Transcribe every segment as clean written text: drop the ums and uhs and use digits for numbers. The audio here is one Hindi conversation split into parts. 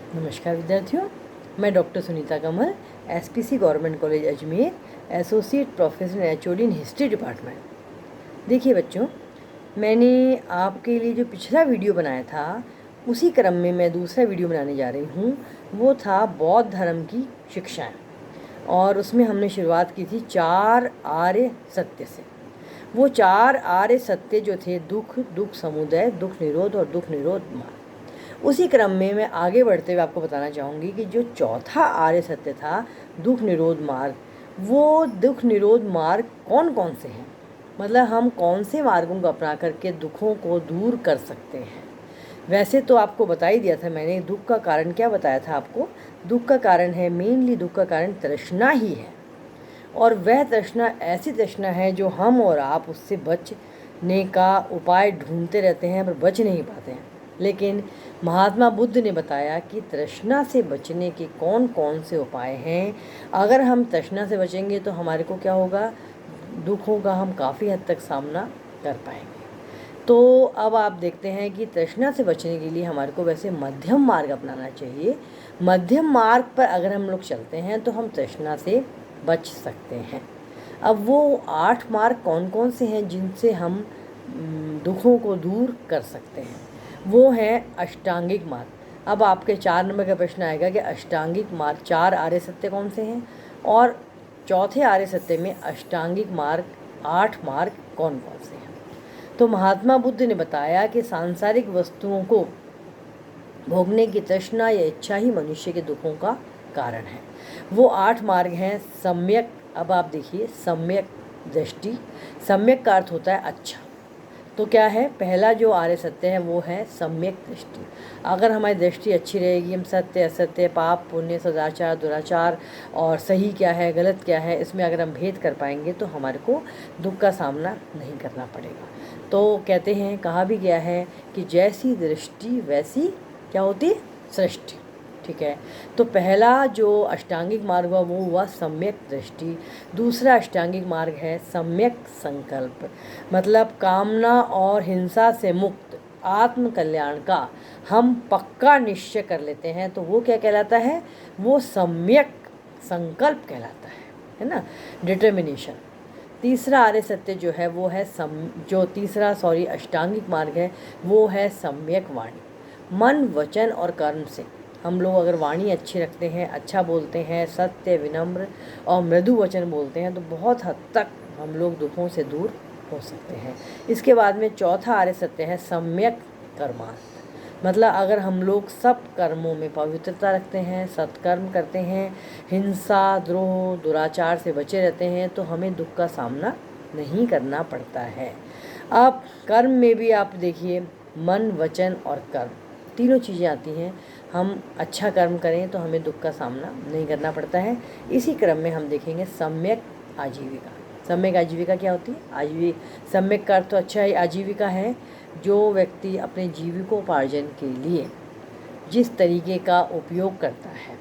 नमस्कार विद्यार्थियों, मैं doctor Sunita Kamal, SPC government college Ajmer, associate professor HOD in history department. देखिए बच्चों, मैंने आपके लिए जो पिछला वीडियो बनाया था उसी क्रम में मैं दूसरा वीडियो बनाने जा रही हूँ। वो था बौद्ध धर्म की शिक्षाएँ, और उसमें हमने शुरुआत की थी 4 आर्य सत्य से। वो 4 आर्य सत्य जो थे दुख समुदय, दुख निरोध और दुख निरोध मार्ग। उसी क्रम में मैं आगे बढ़ते हुए आपको बताना चाहूँगी कि जो चौथा आर्य सत्य था दुख निरोध मार्ग, वो दुख निरोध मार्ग कौन कौन से हैं, मतलब हम कौन से मार्गों को अपना करके दुखों को दूर कर सकते हैं। वैसे तो आपको बता ही दिया था मैंने, दुख का कारण क्या बताया था आपको। दुख का कारण है, मेनली दुख का कारण तृष्णा ही है, और वह तृष्णा ऐसी तृष्णा है जो हम और आप उससे बचने का उपाय ढूंढते रहते हैं पर बच नहीं पाते हैं। लेकिन महात्मा बुद्ध ने बताया कि तृष्णा से बचने के कौन कौन से उपाय हैं। अगर हम तृष्णा से बचेंगे तो हमारे को क्या होगा, दुखों का हम काफ़ी हद तक सामना कर पाएंगे। तो अब आप देखते हैं कि तृष्णा से बचने के लिए हमारे को वैसे मध्यम मार्ग अपनाना चाहिए। मध्यम मार्ग पर अगर हम लोग चलते हैं तो हम तृष्णा से बच सकते हैं। अब वो 8 मार्ग कौन कौन से हैं जिनसे हम दुखों को दूर कर सकते हैं, वो है अष्टांगिक मार्ग। अब आपके 4 नंबर का प्रश्न आएगा कि अष्टांगिक मार्ग 4 आर्य सत्य कौन से हैं, और चौथे आर्य सत्य में अष्टांगिक मार्ग 8 मार्ग कौन कौन से हैं। तो महात्मा बुद्ध ने बताया कि सांसारिक वस्तुओं को भोगने की तृष्णा या इच्छा ही मनुष्य के दुखों का कारण है। वो 8 मार्ग हैं सम्यक। अब आप देखिए, सम्यक दृष्टि, सम्यक का अर्थ होता है अच्छा। तो क्या है, पहला जो आर्य सत्य है वो है सम्यक दृष्टि। अगर हमारी दृष्टि अच्छी रहेगी, हम सत्य असत्य, पाप पुण्य, सदाचार दुराचार और सही क्या है गलत क्या है, इसमें अगर हम भेद कर पाएंगे तो हमारे को दुख का सामना नहीं करना पड़ेगा। तो कहते हैं, कहा भी गया है कि जैसी दृष्टि वैसी क्या होती, सृष्टि। ठीक है, तो पहला जो अष्टांगिक मार्ग हुआ वो हुआ सम्यक दृष्टि। दूसरा अष्टांगिक मार्ग है सम्यक संकल्प, मतलब कामना और हिंसा से मुक्त आत्म कल्याण का हम पक्का निश्चय कर लेते हैं, तो वो क्या कहलाता है, वो सम्यक संकल्प कहलाता है ना, डिटर्मिनेशन। तीसरा आर्य सत्य जो है वो है अष्टांगिक मार्ग है वो है सम्यक वाणी। मन वचन और कर्म से हम लोग अगर वाणी अच्छी रखते हैं, अच्छा बोलते हैं, सत्य विनम्र और मृदु वचन बोलते हैं, तो बहुत हद तक हम लोग दुखों से दूर हो सकते हैं। इसके बाद में चौथा आर्य सत्य है सम्यक कर्मार्थ, मतलब अगर हम लोग सब कर्मों में पवित्रता रखते हैं, सत्कर्म करते हैं, हिंसा द्रोह दुराचार से बचे रहते हैं, तो हमें दुख का सामना नहीं करना पड़ता है। अब कर्म में भी आप देखिए, मन वचन और कर्म तीनों चीज़ें आती हैं। हम अच्छा कर्म करें तो हमें दुख का सामना नहीं करना पड़ता है। इसी क्रम में हम देखेंगे सम्यक आजीविका। सम्यक आजीविका क्या होती है, सम्यक का अर्थ तो अच्छा है, आजीविका है जो व्यक्ति अपने जीविकोपार्जन के लिए जिस तरीके का उपयोग करता है,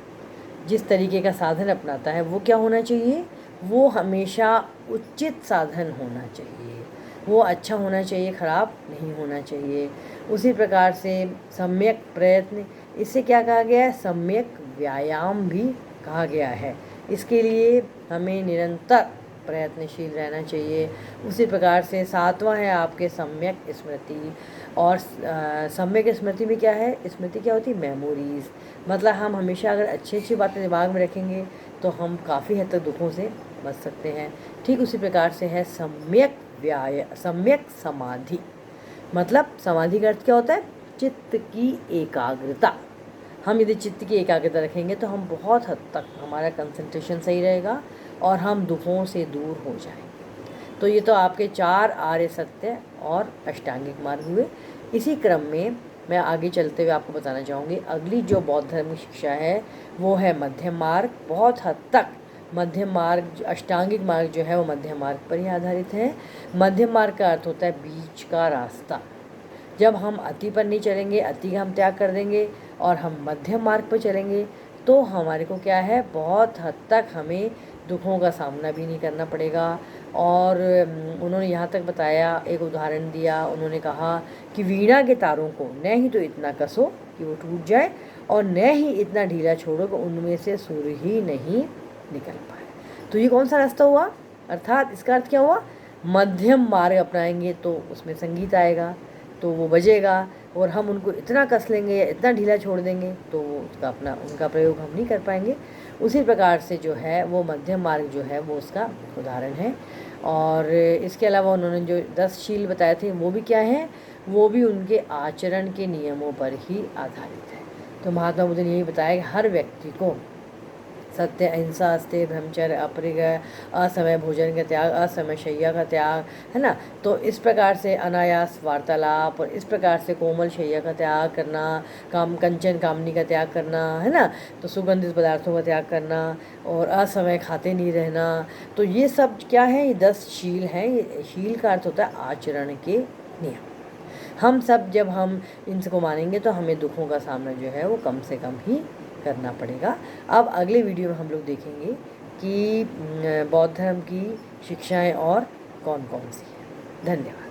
जिस तरीके का साधन अपनाता है, वो क्या होना चाहिए, वो हमेशा उचित साधन होना चाहिए, वो अच्छा होना चाहिए, खराब नहीं होना चाहिए। उसी प्रकार से सम्यक प्रयत्न, इससे क्या कहा गया है, सम्यक व्यायाम भी कहा गया है। इसके लिए हमें निरंतर प्रयत्नशील रहना चाहिए। उसी प्रकार से 7वां है आपके सम्यक स्मृति, और सम्यक स्मृति में क्या है, स्मृति क्या होती है, मेमोरीज, मतलब हम हमेशा अगर अच्छी अच्छी बातें दिमाग में रखेंगे तो हम काफ़ी हद तक दुखों से बच सकते हैं। ठीक उसी प्रकार से है सम्यक समाधि, मतलब समाधि का अर्थ क्या होता है, चित्त की एकाग्रता। हम यदि चित्त की एकाग्रता रखेंगे तो हम बहुत हद तक हमारा कंसंट्रेशन सही रहेगा और हम दुखों से दूर हो जाएंगे। तो ये तो आपके 4 आर्य सत्य और अष्टांगिक मार्ग हुए। इसी क्रम में मैं आगे चलते हुए आपको बताना चाहूँगी, अगली जो बौद्ध धर्म की शिक्षा है वो है मध्यम मार्ग। बहुत हद तक मध्यम मार्ग, अष्टांगिक मार्ग जो है वो मध्यम मार्ग पर ही आधारित है। मध्यम मार्ग का अर्थ होता है बीच का रास्ता। जब हम अति पर नहीं चलेंगे, अति का हम त्याग कर देंगे और हम मध्यम मार्ग पर चलेंगे, तो हमारे को क्या है, बहुत हद तक हमें दुखों का सामना भी नहीं करना पड़ेगा। और उन्होंने यहाँ तक बताया, एक उदाहरण दिया, उन्होंने कहा कि वीणा के तारों को न ही तो इतना कसो कि वो टूट जाए, और न ही इतना ढीला छोड़ो कि उनमें से सूर्य ही नहीं निकल पाए। तो ये कौन सा रास्ता हुआ? अर्थात इसका अर्थ क्या हुआ? मध्यम मार्ग अपनाएंगे तो उसमें संगीत आएगा, तो वो बजेगा, और हम उनको इतना कस लेंगे या इतना ढीला छोड़ देंगे तो उसका उनका प्रयोग हम नहीं कर पाएंगे। उसी प्रकार से जो है वो मध्यम मार्ग जो है वो उसका उदाहरण है। और इसके अलावा उन्होंने जो 10 शील बताए थे वो भी क्या हैं? वो भी उनके आचरण के नियमों पर ही आधारित है। तो महात्मा बुद्ध ने यही बताया कि हर व्यक्ति को सत्य, अहिंसा, अस्तेय, ब्रह्मचर्य, अपरिग्रह, असमय भोजन का त्याग, असमय शैया का त्याग, है ना। तो इस प्रकार से अनायास वार्तालाप और इस प्रकार से कोमल शैया का त्याग करना, कंचन कामनी का त्याग करना, है ना, तो सुगंधित पदार्थों का त्याग करना और असमय खाते नहीं रहना। तो ये सब क्या है? ये 10 शील हैं। ये शील का अर्थ होता है आचरण के नियम। हम सब जब हम इनको मानेंगे तो हमें दुखों का सामना जो है वो कम से कम ही करना पड़ेगा। अब अगले वीडियो में हम लोग देखेंगे कि बौद्ध धर्म की शिक्षाएं और कौन कौन सी हैं। धन्यवाद।